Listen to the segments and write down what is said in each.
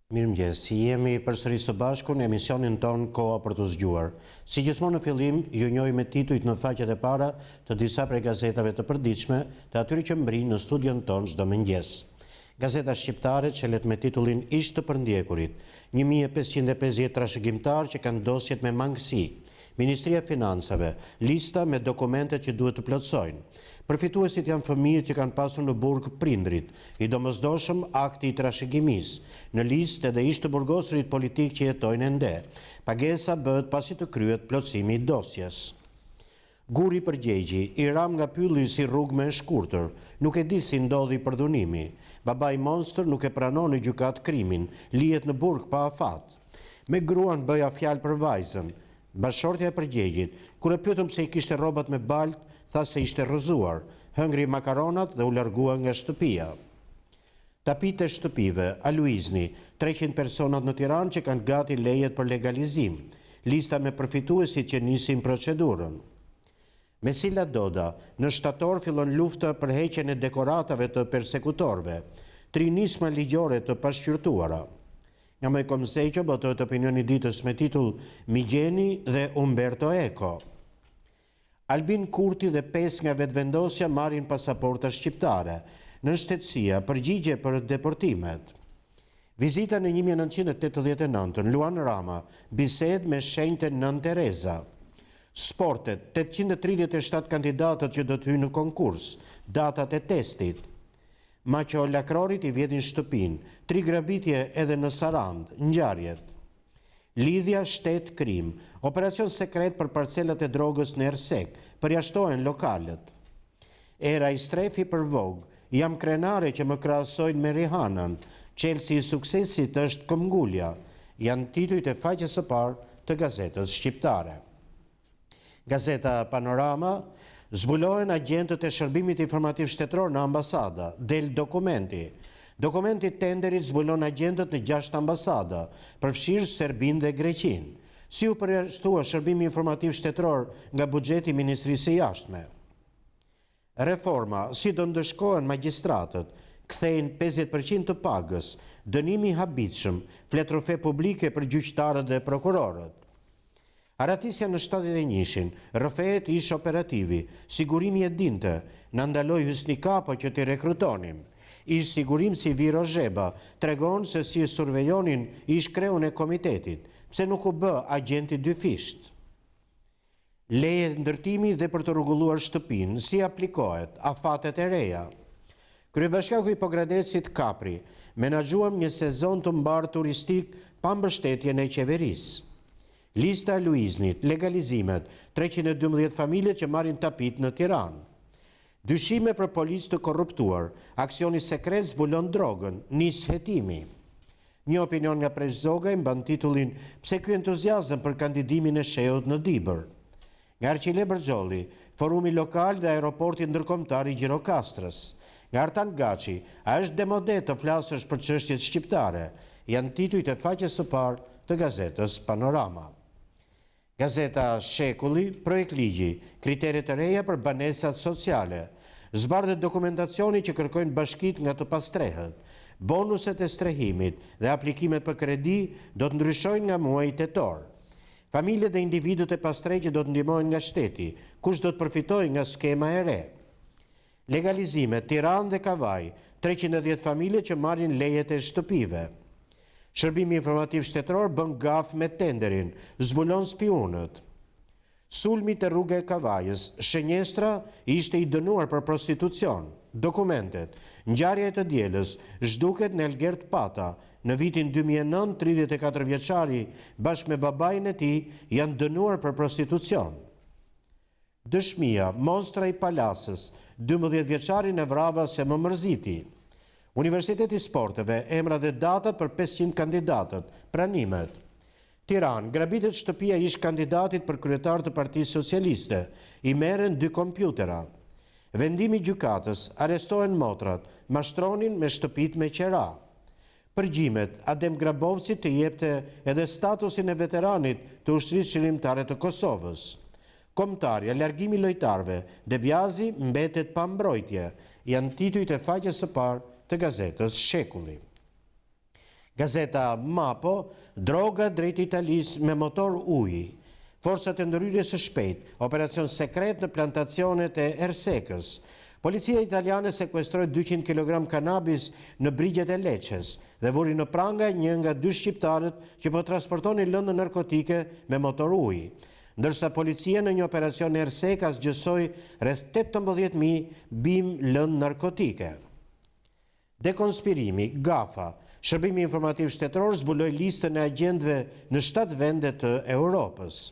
Mirëmëngjes, jemi përsëri së bashku në emisionin ton Koha për të zgjuar. Si gjithmonë në fillim, ju njohim me titujt në faqet e para të disa prej gazetave të përditshme, të atyre që mbrijnë në studion ton çdo mëngjes. Gazeta shqiptare çelet me titullin Ish të përndjekurit, 1550 trashëgimtar që kanë dosjet me mangësi. Ministria e Financave, lista me dokumentet që duhet të plotësojnë. Përfituesit janë fëmijët që kanë pasur në burg prindrit, i domosdoshëm akti i trashëgimisë, në listë edhe ish të burgosërit politik që jetojnë ende. Pagesa bëhet pasi të kryhet plotësimi i dosjes. Guri përgjegji, i ram nga pylli si rrugë me shkurtër, nuk e di si ndodhi përdhunimi. Babai monster nuk e pranon në gjykat krimin, lihet në burg pa afat. Me gruan bëja fjalë për vajzën. Bashortja e përgjegjit, kur e pyetëm se i kishte rrobat me balt, tha se ishte rrëzuar, hëngri makaronat dhe u largua nga shtëpia. Tapit e shtëpive, a luizni, 300 personat në Tiranë që kanë gati lejet për legalizim, lista me përfituesit që nisin procedurën. Mesila Doda, në shtator fillon lufta për heqjen e dekoratave të persekutorëve, trinisma ligjore të pashqyrtuara. Nga me Komseqo botohet opinioni ditës me titull Migjeni dhe Umberto Eco. Albin Kurti dhe 5 nga vetvendosja marrin pasaporta shqiptare. Në shtetësia, përgjigje për deportimet. Vizita në 1989, Luan Rama, bised me shenjtë Nën Tereza. Sportet, 837 kandidatët që do të hyjnë në konkurs, datat e testit. Maqo Lakrorit i vjedhin shtëpin, 3 grabitje edhe në Sarand, ngjarjet. Lidhja shtet krim, operacion sekret për parcelat e drogës në Ersek, përjashtohen lokalet. Era i strefi për Vogue, jam krenare që më krahasojnë me Rihanan, Chelsea i suksesit është këmbgulja, janë titujt e faqes së parë të gazetës shqiptare. Gazeta Panorama, zbulohen agjentët e shërbimit informativ shtetëror në ambasada, del dokumenti. Dokumenti tenderit zbulon agjentët në 6 ambasada, përfshirë Serbin dhe Greqin. Si u përjashtua shërbimi informativ shtetëror nga buxheti i Ministrisë së Jashtme. Reforma, si do ndëshkohen magjistratët, kthejnë 50% të pagës, dënimi i habitshëm, fletrufe publike për gjyqtarët dhe prokurorët. Aratisja në 71-shin, rrëfehet ish operativi, sigurimi e dinte, në ndaloj Hysni Kapo që t'i rekrutonim. Ish sigurim si Viro Zheba, tregon se si survejonin ish kreun e komitetit, pse nuk u bë agenti dyfisht. Leje ndërtimi dhe për të rregulluar shtëpin, si aplikohet, afatet e reja. Kryebashkiaku i Pogradecit Kapri, menaxhuam një sezon të mbar turistik pa mbështetjen e qeverisë. Lista e luiznit, legalizimet, 312 familjet që marrin tapit në Tiranë. Dyshime për policë të korruptuar, aksioni sekret zbulon drogën, nis hetimi. Një opinion nga Presh Zogaj mban titullin Pse ky entuziazëm për kandidimin e Sheut në Dibër. Nga Arqile Bërgjolli, forumi lokal dhe aeroporti ndërkombëtar i Gjirokastrës. Nga Artan Gaçi, a është demode të flasësh për çështjet shqiptare, janë titujt e faqes së parë të gazetës Panorama. Gazeta Shekulli, projekt ligji, kriteret të reja për banesat sociale, zbardhet dokumentacioni që kërkojnë bashkit nga të pastrehet, bonuset e strehimit dhe aplikimet për kredi do të ndryshojnë nga muaji tetor. Familjet dhe individët e pastregje do të ndihmohen nga shteti, kush do të përfitojë nga skema e re. Legalizime, Tiranë dhe Kavaj, 310 familje që marrin lejet e shtëpive. Shërbimi informativ shtetëror bën gaf me tenderin, zbulon spionët. Sulmi te rruga e Kavajës, Shenjestra ishte i dënuar për prostitucion. Dokumentet, ngjarja e të dielës, zhduket në Elgert Pata, në vitin 2009, 34 vjeçari bashkë me babain e tij janë dënuar për prostitucion. Dëshmia, monstra i Palasës, 12 vjeçari në vrava se më mërziti. Universiteti Sporteve, emra dhe datat për 500 kandidatët, pranimet. Tiranë, grabitet shtëpia ish kandidatit për kryetar të Partisë Socialiste, i merren 2 kompjutera. Vendimi gjykatës, arestohen motrat, mashtronin me shtëpit me qera. Përgjimet, Adem Grabovci të jepte edhe statusin e veteranit të ushtrisë qëllimtare të Kosovës. Kombëtarja, largimi lojtarëve, Debjazi mbetet pa mbrojtje, janë titujt e faqes së parë të gazetës Shekulli. Gazeta Mapo, droga drejt Italis me motor uji. Forcat e ndërhyrjes së shpejt, operacion sekret në plantacionet e Ersekës. Policia italiane sekuestroi 200 kg kanabis në brigjet e Lecces dhe vuri në pranga një nga 2 shqiptarët që po transportonin lëndë narkotike me motor uji. Ndërsa policia në një operacion e Ersekas gjësoi rreth 18.000 bim lëndë narkotike. Dekonspirimi, GAFA, Shërbimi Informativ Shtetëror zbuloi listën e agjentëve në 7 vende të Europës.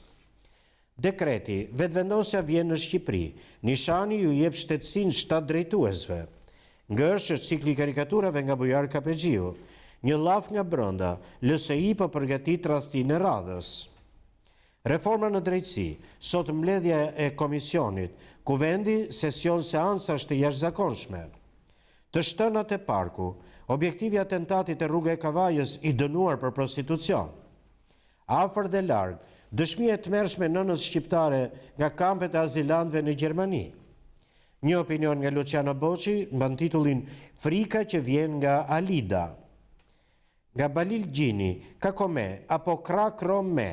Dekreti, vetëvendosja vjen në Shqipëri, nishani ju jep shtetësinë 7 drejtuesve. Ngërsh është cikli i karikaturave nga Bujar Kapexhiu, një llaf nga brenda, LSI po përgatit tradhtinë e radhës. Reforma në drejtësi, sot mbledhja e komisionit, kuvendi sesion seancash të jashtëzakonshme. Të shtënat e parku, objektivi atentatit e rruga e Kavajës i dënuar për prostitucion. Afër dhe larg, dëshmi e tmerrshme nënës shqiptare nga kampet e azilantëve në Gjermani. Një opinion nga Luciano Boçi mban titullin Frika që vjen nga Alida. Nga Balil Gjini, Kakome apo Krakrome.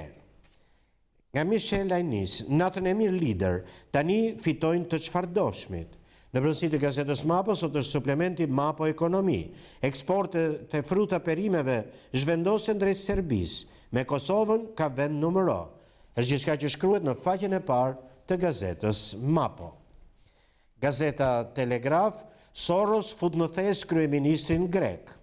Nga Michel Lajnis, Natën e mirë lider, tani fitojnë të çfarëdoshmit. Në brendësi të gazetës Mapo sot është suplementi Mapo Ekonomi. Eksportet e fruta perimeve zhvendosen drejt Serbisë, me Kosovën ka vend numëro. Është gjithçka që shkruhet në faqen e parë të gazetës Mapo. Gazeta Telegraf, Soros fut në thes kryeministrin grek.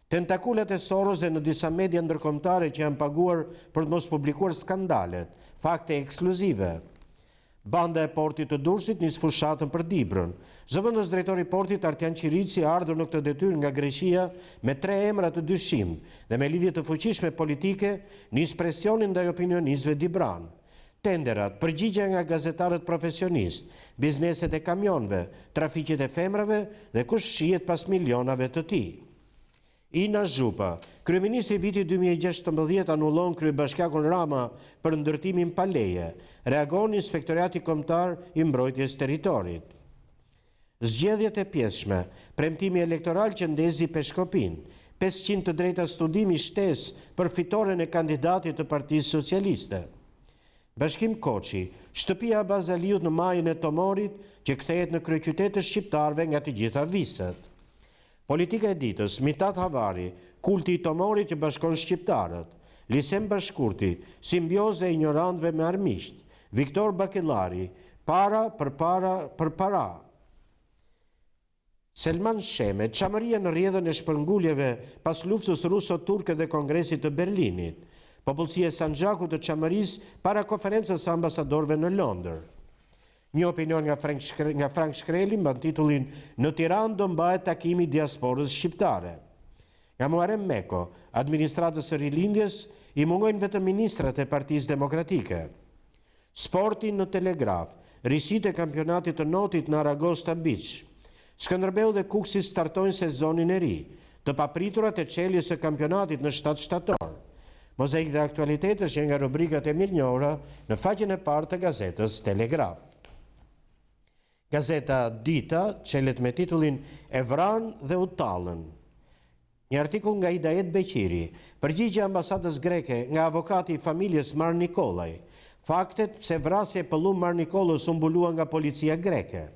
Tentakulat e Soros dhe në disa media ndërkombëtare që janë paguar për të mos publikuar skandalet, fakte ekskluzive. Banda e portit të Durrësit nis fushatën për Dibrën. Zëvendës drejtori i portit Artian Qirici ardhur në këtë detyrë nga Greqia me 3 emra të dyshim dhe me lidhje të fuqishme politike nis presionin ndaj opinionistëve Dibran. Tenderat, përgjigja nga gazetarët profesionistë, bizneset e kamionëve, trafiqet e femrave dhe kush shihet pas milionave të tij. Ina Zhupa, kryeministri i vitit 2016 anullon kryebashkiakun Rama për ndërtimin pa leje, reagon Inspektorati Kombëtar i Mbrojtjes Territorit. Zgjedhjet e pjesshme, premtimi elektoral që ndezi Peshkopin, 500 të drejta studimi shtesë për fitoren e kandidatit të Partisë Socialiste. Bashkim Koçi, shtëpia Bazaliut në majën e Tomorit që kthehet në kryeqytet të shqiptarëve nga të gjitha viset. Politika e ditës, Mitat Havari, kulti i Tomorit që bashkon shqiptarët, Lisem Bashkurti, simbioze e ignorantëve me armiqt, Viktor Bakellari, para për para. Selman Sheme, çamëria në rrjedhën e shpërnguljeve pas luftës ruso-turke dhe Kongresit të Berlinit, popullsia e Sanxhakut të çamërisë para konferencës së ambasadorëve në Londër. Një opinion nga Frank Shkreli mban titullin Në Tiranë do mbahet takimi i diasporës shqiptare. Nga Muharrem Meko, administratës së rilindjes i mungojnë vetëm ministrat e Partisë Demokratike. Sporti në Telegraf, risit e kampionatit të notit në Aragosta Beach. Skënderbeu dhe Kuksi startojnë sezonin e ri, të papriturat e çeljes së kampionatit në 7 shtator. Mozaik dhe aktualitetesh janë nga rubrikat e mirënjohura në faqen e parë të gazetës Telegraf. Gazeta Dita çelet me titullin E vran dhe u tallën. Një artikull nga Idajet Beqiri, përgjigje ambasadës greke nga avokati i familjes Mar Nikolaj. Faktet pse vrasja e pëllum Mar Nikolës u mbulua nga policia greke.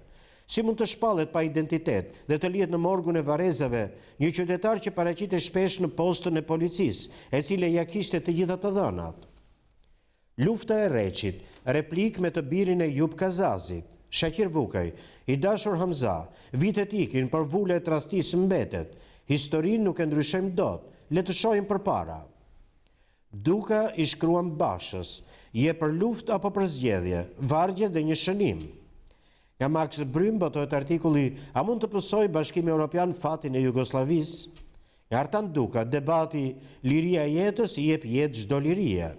Si mund të shpallet pa identitet dhe të lihet në morgun e Varezave një qytetar që paraqitet shpesh në postën e policisë, e cila ja kishte të gjitha të dhënat. Lufta e Reçit, replik me të birin e Jub Kazazit. Shakir Vukaj, i dashur Hamza, vitet ikin për vule e tradhtisë mbetet. Historinë nuk e ndryshojmë dot, le të shohim përpara. Duka i shkruan Bashës, je për luftë apo për zgjedhje, vargje dhe një shënim. Nga Max Brym botohet artikulli A mund të pësoj Bashkimi Evropian fatin e Jugosllavisë? Nga Artan Duka, debati Liria e jetës i jep jetë çdo lirie.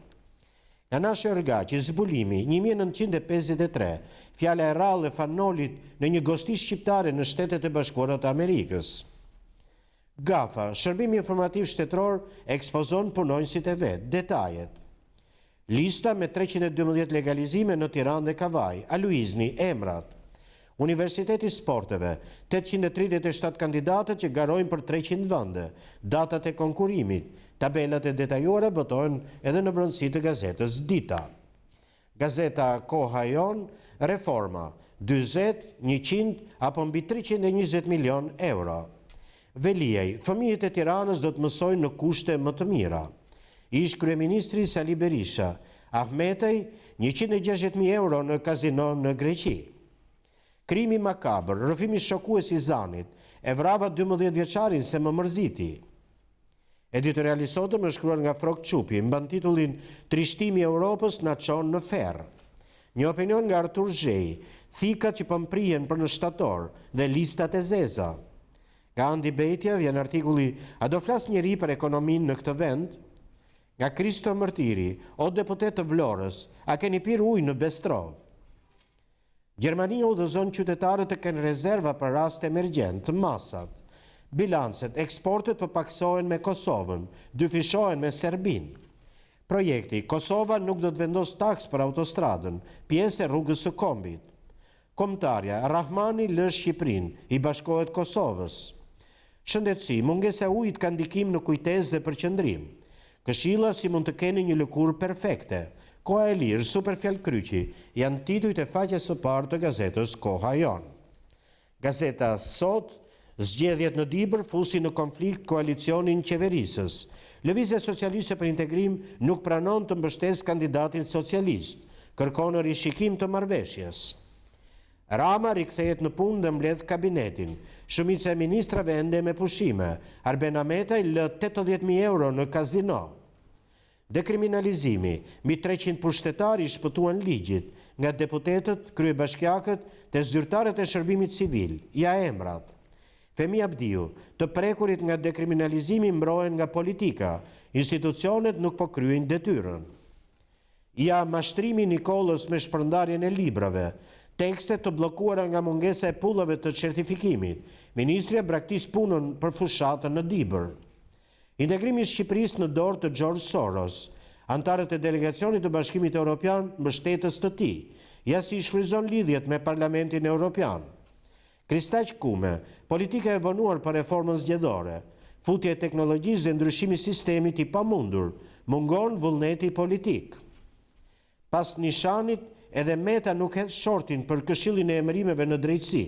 Nga Nashe Orgaqi, zbulimi 1953, fjala e rrallë e Fanolit në një gosti shqiptare në Shtetet e Bashkuara të Amerikës. GAFA, Shërbimi Informativ Shtetëror, ekspozon punonjësit e vet, detajet. Lista me 312 legalizime në Tiranë dhe Kavaj, Aluizni, emrat. Universiteti Sporteve, 837 kandidatët që garojnë për 300 vende, datat e konkurimit, tabelat e detajuara botojnë edhe në brendësi të gazetës Dita. Gazeta Koha Jon, reforma, 40, 100 apo mbi 320 milion euro. Veliaj, fëmijët e Tiranës do të mësojnë në kushte më të mira. Ish kryeministri Sali Berisha, Ahmetej, 160.000 euro në kazino në Greqi. Krimi makabër, rrëfimi shokues i Zanit, e vrava 12 vjeçarin se më mërziti. Editoriali sotëm është shkruar nga Frok Çupi, mban titullin Trishtimi i Europës na çon në ferr. Një opinion nga Artur Zhej, thikat që pëmprihen për në shtator dhe listat e zeza. Nga Andi Bejtja vjen artikulli A do flas njeri për ekonominë në këtë vend? Nga Kristo Mërtiri, o deputet të Vlorës, a keni pirë ujë në Bestrov? Gjermania udhëzon qytetarët të kenë rezerva për rast emergjent, masat. Bilancet, eksportet përpaksohen me Kosovën, dyfishohen me Serbinë. Projekti, Kosova nuk do të vendos taks për autostradën, pjesë e rrugës së Kombit. Kombëtarja, Rahmani lë Shqipërinë, i bashkohet Kosovës. Shëndetësi, mungesa e ujit ka ndikim në kujtesë dhe përqendrim. Këshilla si mund të keni një lëkurë perfekte. Koha e lirë, Super Fjallë Kryqi, janë titujt e faqes së parë të gazetës Koha Jon. Gazeta Sot, zgjedhjet në Dibër fusin në konflikt koalicionin qeverisës. Lëvizja Socialiste për Integrim nuk pranon të mbështes kandidatin socialist, kërkon rishikim të marrëveshjes. Rama rikthehet në punë dhe mbledh kabinetin. Shumica e ministrave ende me pushime. Arben Ametaj lë 80.000 euro në kazino. Dekriminalizimi, mbi 300 pushtetarë i shpëtuan ligjit, nga deputetët, kryebashkiakët, të zyrtarët e shërbimit civil, ja emrat. Femi Abdiu, të prekurit nga dekriminalizimi mbrohen nga politika, institucionet nuk po kryejnë detyrën. Ja mashtrimi Nikolës me shpërndarjen e librave, tekstet të bllokuara nga mungesa e pullave të certifikimit, ministria braktis punën për fushatën në Dibër. Integrimi i Shqipërisë në dorë të George Soros, antarët e delegacionit të Bashkimit Evropian mbështetës të tij, ja si shfryzon lidhjet me Parlamentin Evropian. Kristaq Kume, politika e vonuar për reformën zgjedhore, futje e teknologjisë dhe ndryshimi i sistemit i pamundur, mungon vullneti politik. Pas nishanit, edhe Meta nuk hedh shortin për këshillin e emërimeve në drejtësi.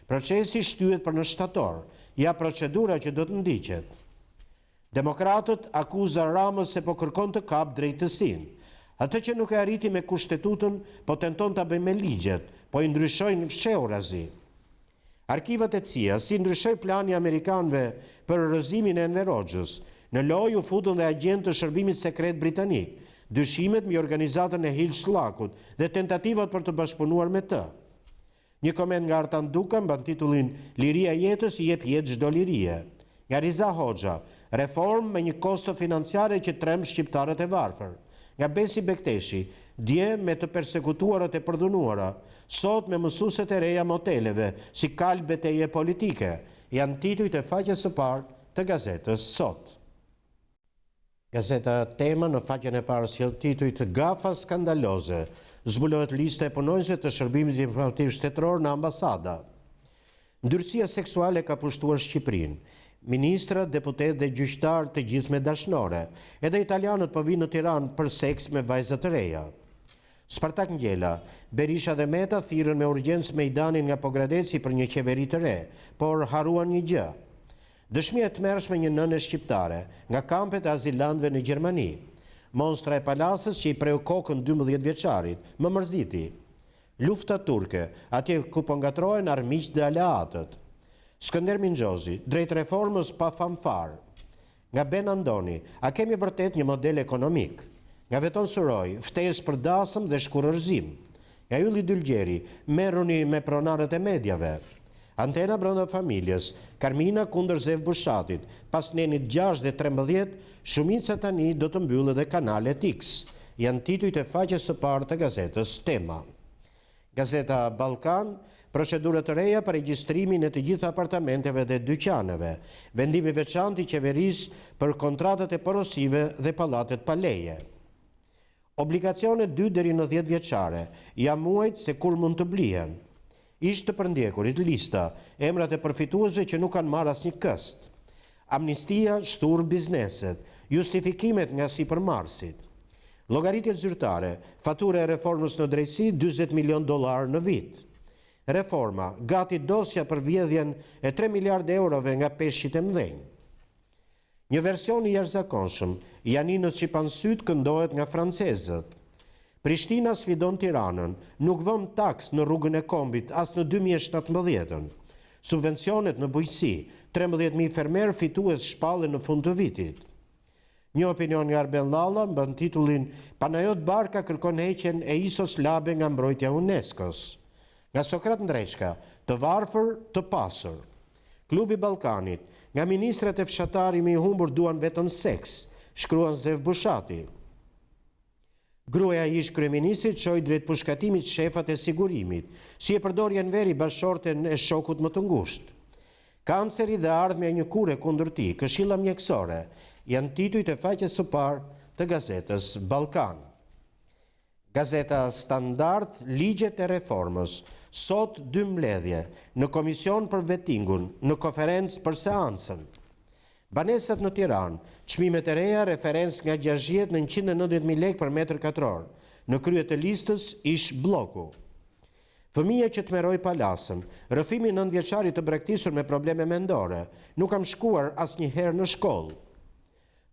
Procesi shtyhet për në shtator, ja procedura që do të ndiqet. Demokratët akuzan Ramës se po kërkon të kap drejtësinë. Atë që nuk e arriti me kushtetutën, po tenton ta bëjë me ligjet, po i ndryshojnë fshehurazi. Arkivat e CIA si ndryshoi plani amerikanëve për rrëzimin e Enver Hoxhës. Në lojë u futën dhe agentë të shërbimit sekret britanik, dyshimet mbi organizatën e Hillslakut dhe tentativat për të bashkëpunuar me të. Një koment nga Artan Duka mban titullin Liria e jetës i jep jetë çdo lirie. Nga Riza Hoxha, reform me një kosto financiare që tremb shqiptarët e varfër. Nga Besi Bekteshi, dje me të persekutuarët e përdhunuara, sot me mësueset e reja moteleve, si kal betejë politike, janë titujt e faqes së parë të gazetës Sot. Gazeta Tema në faqen e parë sjell titujt Gafa skandaloze, zbulohet lista e punonjësve të shërbimit informativ shtetëror në ambasada. Ndyrësia seksuale ka pushtuar Shqipërinë. Ministra, deputet dhe gjyqtar të gjithë me dashnore, edhe italianët po vinë në Tiranë për seks me vajza të reja. Spartak Ngjela, Berisha dhe Meta thirrën me urgjencë Mejdanin nga Pogradeci për një qeveri të re, por haruan një gjë. Dëshmi e tmerrshme një nëne shqiptare nga kampet e azilantëve në Gjermani. Monstra e palasës që i preu kokën 12 vjeçarit, më mërziti. Lufta turke, atje ku po ngatrohen armiqtë dhe aleatët. Skënder Mingjozi, drejt reformës pa fanfar. Nga Ben Andoni, a kemi vërtet një model ekonomik? Nga Veton Suroj, ftesë për dasëm dhe shkurërzim. Nga Ylli Dylgjeri, merruni me pronarët e medjave. Antena brenda familjes, Karmina kundër Zev Bushatit, pas nenit 6 dhe 13, shumica tani do të mbyllë dhe kanalet X. Janë titujt e faqes së parë të gazetës Tema. Gazeta Ballkan, procedurë të reja për regjistrimin e të gjitha apartamenteve dhe dyqaneve, vendimi veçantë i qeverisë për kontratat e porosive dhe pallatet pa leje. Obligacione 2 deri në 10 vjeçare, ja muajt se kur mund të blihen. Ishtë të përndjekurit lista emrat e përfituesve që nuk kanë marrë asnjë këst. Amnistia shtur bizneset, justifikimet nga sipërmarrësit. Llogaritjet zyrtare, fatura e reformës në drejtësi $40 milion në vit. Reforma, gati dosja për vjedhjen e 3 miliard eurove nga peshqit e mëdhenj. Një version i jashtëzakonshëm, Janinës Shqipansyt këndohet nga francezët. Prishtina sfidon Tiranën, nuk vëm taks në rrugën e Kombit as në 2017. Subvencionet në bujqësi, 13.000 fermer fitues shpallën në fund të vitit. Një opinion nga Arben Lalla mban titullin Panajot Barka kërkon heqjen e Isos Labe nga mbrojtja UNESCO-s. Nga Sokrat Ndreshka, të varfër, të pasur. Klubi Ballkanit, nga ministrat e fshatar i humbur duan vetëm seks, shkruan Zev Bushati. Gruaja ish kryeministrit çoi drejt pushkatimit shefat e sigurimit, si e përdor Janveri bashorten e shokut më të ngushtë. Kanceri dhe ardhmja e një kure kundër tij, këshilla mjekësore, janë titujt e faqes së parë të gazetës Ballkan. Gazeta Standard, ligjet e reformës, sot 2 mbledhje, në komision për vettingun, në konferencë për seancën. Banesat në Tiranë, çmimet e reja referencë nga 60 në 190.000 lekë për metër katror, në krye të listës ish bloku. Fëmija që të meroj palasën, rrëfimi 9 vjeçarit të braktisur me probleme mendore, nuk kam shkuar asnjëherë në shkollë.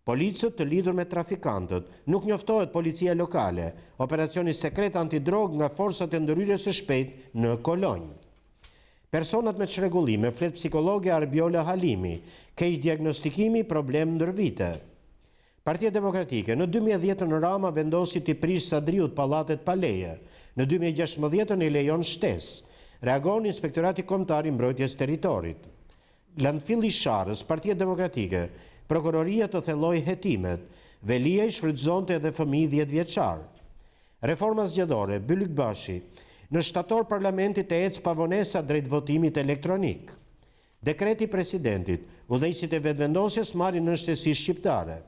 Policët të lidhur me trafikantët, nuk njoftohet policia lokale, operacioni sekret antidrog nga forcat e ndërhyrjes së shpejtë në Kolonjë. Personat me çrregullime, flet psikologe Arbiola Halimi, keq diagnostikimi, problem ndër vite. Partia Demokratike në 2010 në Rama vendosi t'i prish Sadriut pallatet pa leje, në 2016 i lejon shtesë. Reagon Inspektorati Kombëtar i Mbrojtjes Territorit. Landfilli Sharrës, Partia Demokratike, Prokuroria të thelloi hetimet, Velia i shfrytëzonte edhe fëmijë 10 vjeçar. Reforma zgjedhore, Bylik Bashi, në shtator parlamentit e ecë pavonesa drejt votimit elektronik. Dekreti presidentit, udhëheqësit e vetëvendosjes marrin në shtësi shqiptare.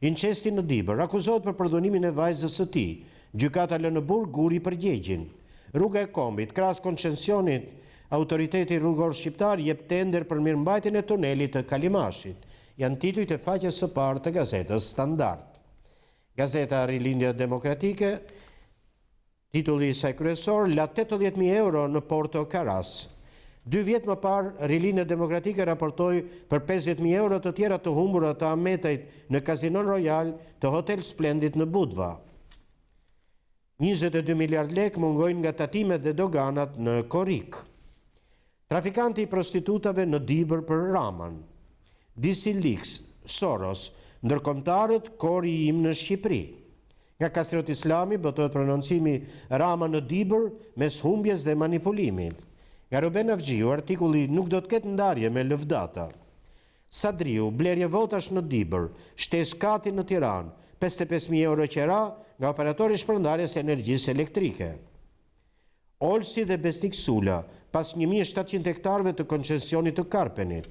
Incesti në Dibër, akuzohet për përdhunimin e vajzës së tij. Gjykata lë në burg Guri përgjegjin. Rruga e Kombit, krahas koncesionit, autoriteti rrugor shqiptar jep tender për mirëmbajtjen e tunelit të Kalimashit. Janë titujt e faqes së parë të gazetës Standard. Gazeta Rilindja Demokratike, titulli i saj kryesor, la 80.000 euro në Porto Karas. 2 vjet më parë, Rilindja Demokratike raportoi për 50.000 euro të tjera të humbura të Ametajt në Kazinon Royal të Hotel Splendid në Budva. 22 miliard lekë mungojnë nga tatimet dhe doganat në Korrik. Trafikanti i prostitutave në Dibër për Raman. DC Leaks, Soros, ndërkombëtarët kori im në Shqipëri. Nga Kastriot Islami botohet prononcimi Rama në Dibër mes humbjes dhe manipulimit. Nga Ruben Avgjiu, artikulli nuk do të ketë ndarje me lëvdata. Sadriu, blerje votash në Dibër, shtesë kati në Tiranë, 55.000 euro qera nga operatori shpërndarjes energjisë elektrike. Olsi dhe Besnik Sula, pas 1.700 hektarëve të koncesionit të Karpenit.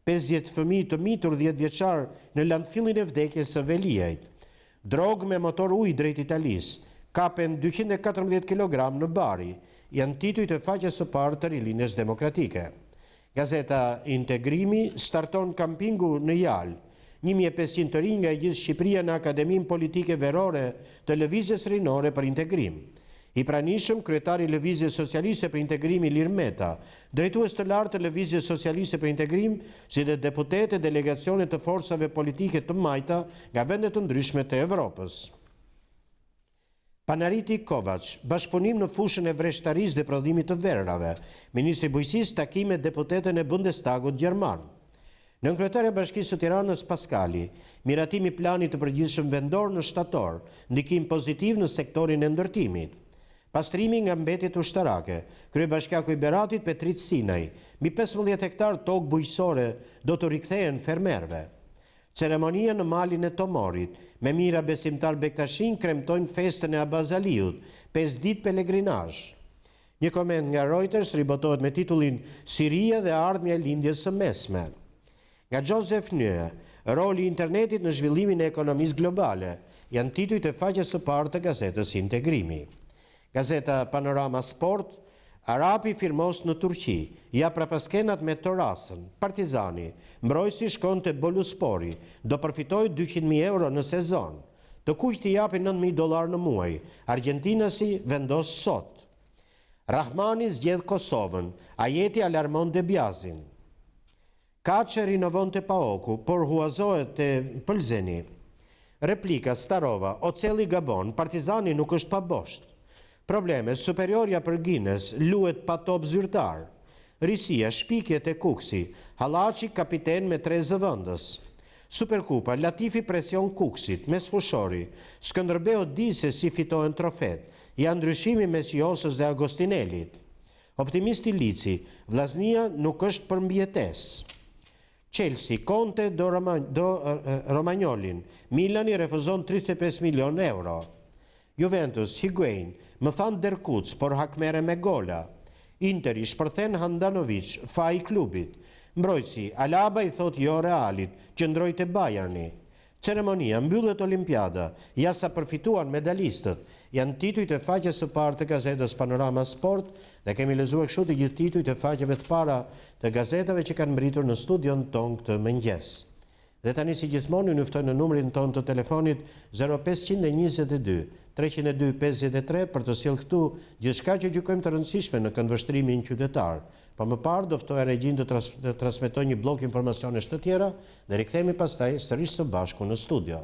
50 fëmijë të mitur 10 vjeçar në landfillin e vdekjes së Veliajt. Drogë me motor ujë drejt Italisë, kapen 214 kg në Bari, janë titujt e faqes së parë të Rilindjes Demokratike. Gazeta Integrimi starton kampingu në Jalë, 1500 të rinj nga gjithë Shqipëria në Akademinë Politike Verore të Lëvizjes Rinore për Integrim. I pranishëm kryetari Lëvizjes Socialiste për Integrim Ilir Meta, drejtues të lartë të Lëvizjes Socialiste për Integrim, si dhe deputete delegacione të forcave politike të majta nga vendet të ndryshme të Evropës. Panariti Kovac, bashkëpunim në fushën e vreshtarisë dhe prodhimit të verrave. Ministri Bujqësisë takime deputetën e Bundestagut gjerman. Nën kryetare e Bashkisë së Tiranës Paskali, miratimi planit të përgjithshëm vendor në shtator, ndikim pozitiv në sektorin e ndërtimit. Pastrimi nga mbetjet ushtarake, kryebashkiaku i Beratit Petrit Sinaj, mbi 15 hektar tokë bujqësore do të rikthehen fermerëve. Ceremonia në malin e Tomorit, me mira besimtar Bektashin kremtojnë festën e Abazaliut, 5 ditë pelegrinazh. Një koment nga Reuters ribotohet me titullin Siria dhe ardhmja e lindjes së mesme. Nga Joseph Nye, roli i internetit në zhvillimin e ekonomisë globale, janë titujt e faqes së parë të gazetës Integrimi. Gazeta Panorama Sport, Arapi firmos në Turqi, ja prapaskenat me Torasën, Partizani, mbrojtësi shkon të Boluspori, do përfitoj 200.000 euro në sezon, të kuq t'i japi $9.000 në muaj, Argentinasi vendos sot. Rahmani zgjedh Kosovën, Ajeti alarmon Debjazin. Kaçe rinovon të Paoku, por huazohet të Pëlzeni. Replika Starova, Oceli Gabon, Partizani nuk është pa bosht. Probleme, Superiorja për Gines, luet pa top zyrtar. Risia, shpikjet e Kuksi, Hallaçi kapiten me 3 zëvendës. Superkupa, Latifi presion Kuksit, mes fushori, Skënderbeu di se si fitohen trofet, janë ndryshimi mes Josës dhe Agostinelit. Optimisti Lici, vllaznia nuk është për mbjetesë. Chelsea, Conte do Romagnolin, Milani refuzon 35 milion euro. Juventus, Higuain, më thanë Derkuc, por hakmere me gola. Interi, shpërthen Handanovic, fa i klubit. Mbrojtësi, Alaba i thot jo Realit, qëndroj të Bayerni. Ceremonia, mbyllet Olimpiada, ja sa përfituan medalistët, janë titujt e faqes së parë të gazetës Panorama Sport dhe kemi lexuar kështu të gjithë titujt e faqeve të para të gazetave që kanë mbritur në studion ton këtë mëngjes. Dhe tani si gjithmonë ju ftoj në numrin ton të telefonit 0522 302 53 për të sjellë këtu gjithçka që gjykojmë të rëndësishme në këndvështrimin qytetar. Pa më parë do ftoj regjin të transmetoj një blok informacionesh të tjera dhe rikthehemi pastaj sërish së bashku në studio.